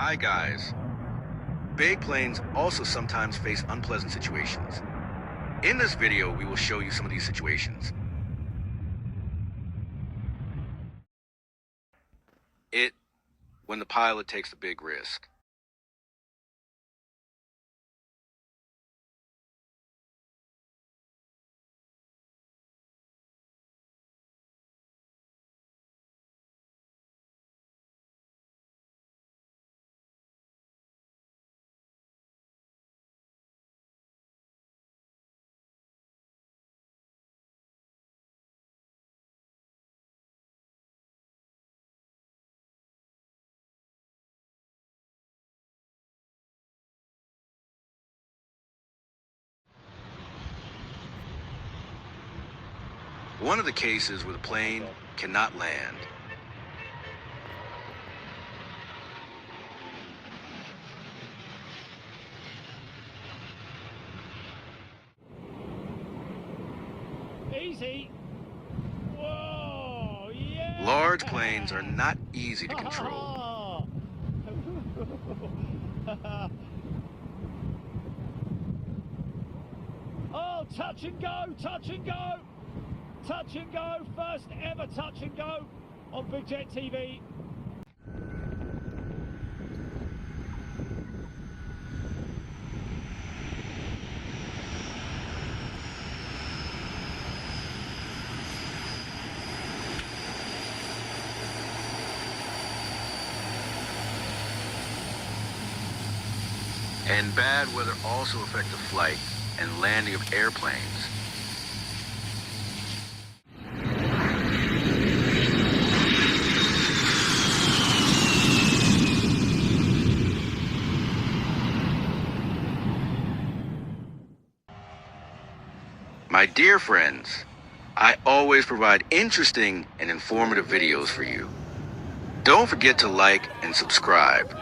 Hi guys. Big planes also sometimes face unpleasant situations. In this video, we will show you some of these situations. When the pilot takes a big risk. One of the cases where the plane cannot land. Easy. Whoa, yeah. Large planes are not easy to control. Oh, touch and go, touch and go. Touch and go, first ever touch and go on Big Jet TV. And bad weather also affect the flight and landing of airplanes. My dear friends, I always provide interesting and informative videos for you. Don't forget to like and subscribe.